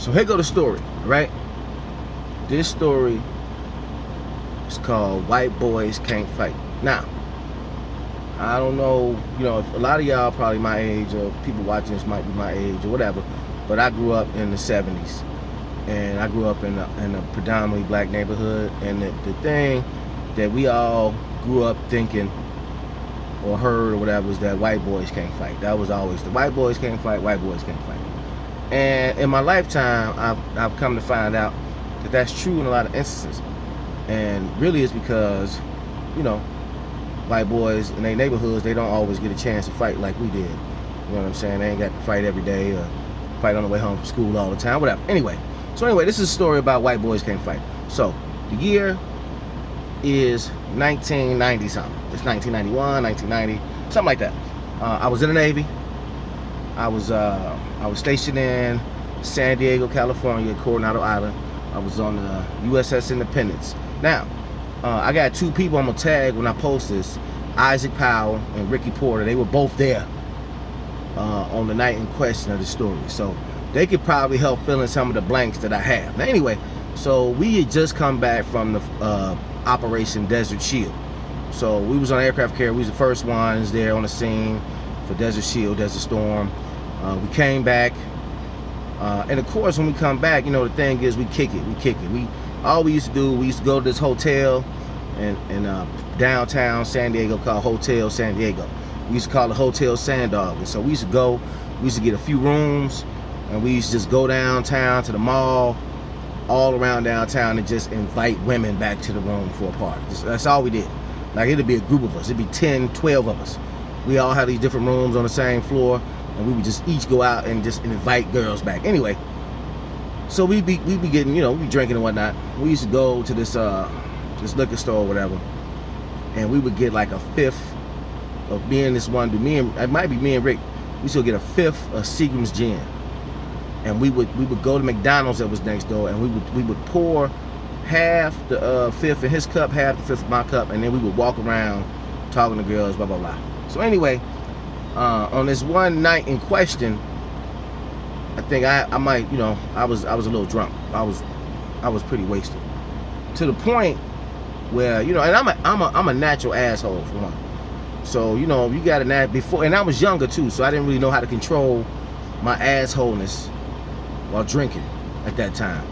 So here go the story, right? This story is called White Boys Can't Fight. Now, I don't know, if a lot of y'all probably my age, or people watching this might be my age or whatever, but I grew up in the 70s, and I grew up in a predominantly black neighborhood, and the thing that we all grew up thinking or heard or whatever was that white boys can't fight. That was always the white boys can't fight, white boys can't fight. And in my lifetime, I've come to find out that that's true in a lot of instances, and really it's because, white boys in their neighborhoods, they don't always get a chance to fight like we did. You know what I'm saying? They ain't got to fight every day or fight on the way home from school all the time, whatever. Anyway, this is a story about white boys can't fight. So the year is 1990 something. It's 1991, 1990, something like that. I was in the Navy. I was stationed in San Diego, California, Coronado Island. I was on the USS Independence. Now, I got two people I'm gonna tag when I post this: Isaac Powell and Ricky Porter. They were both there on the night in question of the story, so they could probably help fill in some of the blanks that I have. Now, anyway, so we had just come back from the Operation Desert Shield. So we was on aircraft carrier. We was the first ones there on the scene for Desert Shield, Desert Storm. We came back, and of course, when we come back, the thing is we kick it. All we used to do, we used to go to this hotel in downtown San Diego called Hotel San Diego. We used to call it Hotel Sandog. And so we used to get a few rooms, and we used to just go downtown to the mall, all around downtown, and just invite women back to the room for a party. That's all we did. Like, it'd be a group of us. It'd be 10, 12 of us. We all had these different rooms on the same floor, and we would just each go out and just invite girls back. Anyway, so we'd be getting, we'd be drinking and whatnot. We used to go to this liquor store or whatever, and we would get like a fifth of me and this one dude. It might be me and Rick. We used to get a fifth of Seagram's gin, and we would go to McDonald's that was next door, and we would pour half the fifth in his cup, half the fifth in my cup, and then we would walk around talking to girls, blah blah blah. So anyway, on this one night in question, I think I might, I was a little drunk. I was pretty wasted, to the point where, and I'm a natural asshole for one. So you got to before, and I was younger too, so I didn't really know how to control my assholeness while drinking at that time.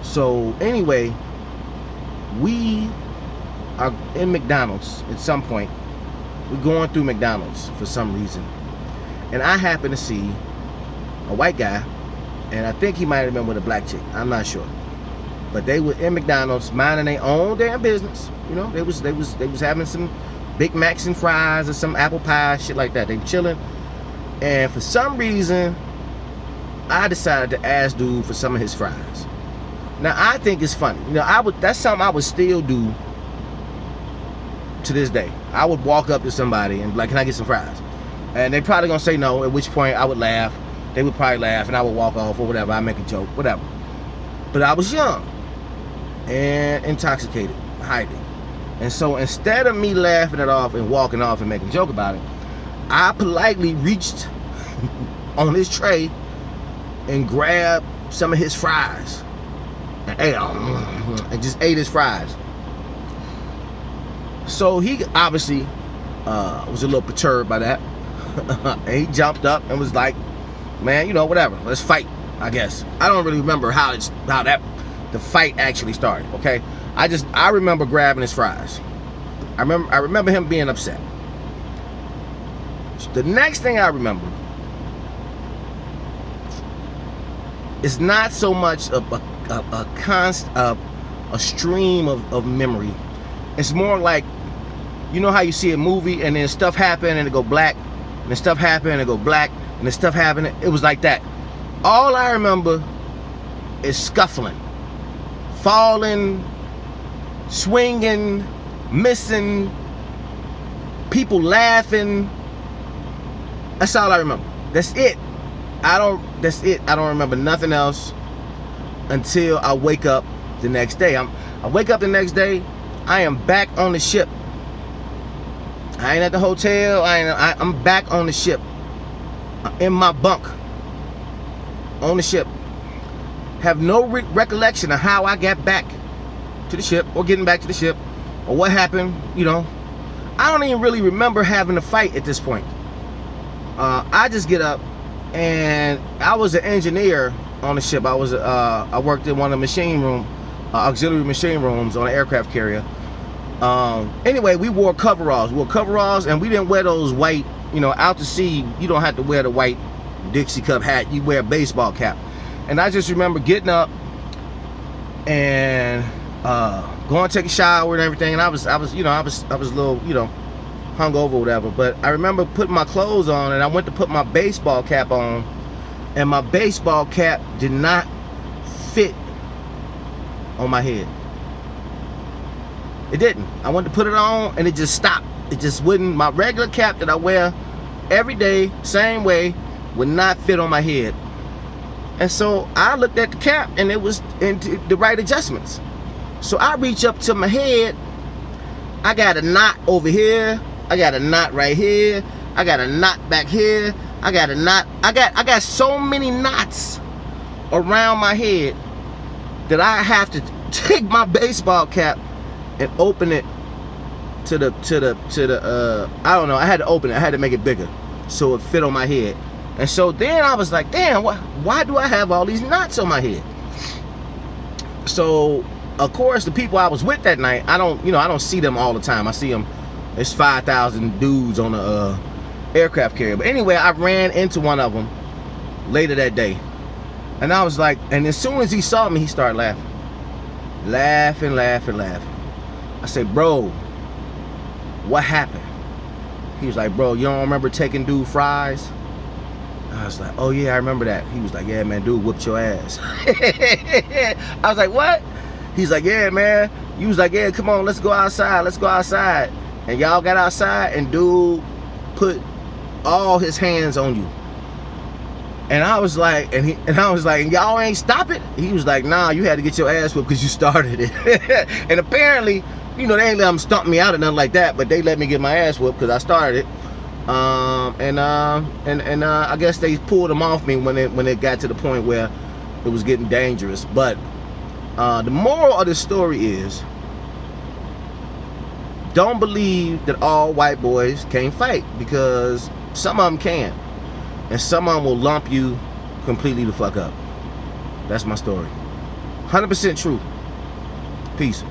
So anyway, we are in McDonald's at some point. We're going through McDonald's for some reason, and I happen to see a white guy, and I think he might have been with a black chick. I'm not sure, but they were in McDonald's minding their own damn business. They was having some Big Macs and fries or some apple pie, shit like that. They were chilling, and for some reason, I decided to ask dude for some of his fries. Now I think it's funny. That's something I would still do to this day. I would walk up to somebody and be like, "Can I get some fries?" And they probably gonna say no, at which point I would laugh. They would probably laugh, and I would walk off or whatever. I make a joke, whatever. But I was young and intoxicated, hiding. And so instead of me laughing it off and walking off and making a joke about it, I politely reached on his tray and grabbed some of his fries and ate them, and just ate his fries. So he obviously was a little perturbed by that. And he jumped up and was like, "Man, whatever, let's fight, I guess." I don't really remember how the fight actually started, okay? I remember grabbing his fries. I remember him being upset. So the next thing I remember is not so much a stream of memory. It's more like, how you see a movie and then stuff happen and it go black, and then stuff happen and it go black, and then stuff happen. It was like that. All I remember is scuffling, falling, swinging, missing, people laughing. That's all I remember. That's it. I don't remember nothing else until I wake up the next day. I wake up the next day, I am back on the ship. I ain't at the hotel. I'm back on the ship, in my bunk. on the ship. Have no recollection of how I got back to the ship, or getting back to the ship, or what happened. You know, I don't even really remember having a fight at this point. I just get up, and I was an engineer on the ship. I worked in one of the auxiliary machine rooms on an aircraft carrier. Anyway, we wore coveralls. And we didn't wear those white, you know, out to sea, you don't have to wear the white Dixie cup hat. You wear a baseball cap. And I just remember getting up and going to take a shower and everything. And I was a little, you know, hungover or whatever. But I remember putting my clothes on, and I went to put my baseball cap on, and my baseball cap did not fit on my head. It didn't. I went to put it on, and it just stopped. It just wouldn't. My regular cap that I wear every day, same way, would not fit on my head. And so I looked at the cap, and it was in the right adjustments. So I reach up to my head. I got a knot over here. I got a knot right here. I got a knot back here. I got a knot. I got so many knots around my head that I have to take my baseball cap and open it to the I don't know. I had to open it. I had to make it bigger so it fit on my head. And so then I was like, damn, why do I have all these knots on my head? So of course the people I was with that night, I don't see them all the time. I see them. There's 5,000 dudes on the aircraft carrier. But anyway, I ran into one of them later that day, and I was like, and as soon as he saw me, he started laughing. I said, bro, what happened? He was like, bro, you don't remember taking dude fries? I was like, oh yeah, I remember that. He was like, yeah, man, dude whooped your ass. I was like, what? He's like, yeah, man. You was like, yeah, come on, let's go outside. And y'all got outside, and dude put all his hands on you. And I was like, and y'all ain't stop it? He was like, nah, you had to get your ass whooped because you started it. And apparently, you know, they ain't let them stomp me out or nothing like that, but they let me get my ass whooped because I started it. I guess they pulled them off me when it got to the point where it was getting dangerous. But the moral of the story is, don't believe that all white boys can't fight, because some of them can, and some of them will lump you completely the fuck up. That's my story. 100% true. Peace.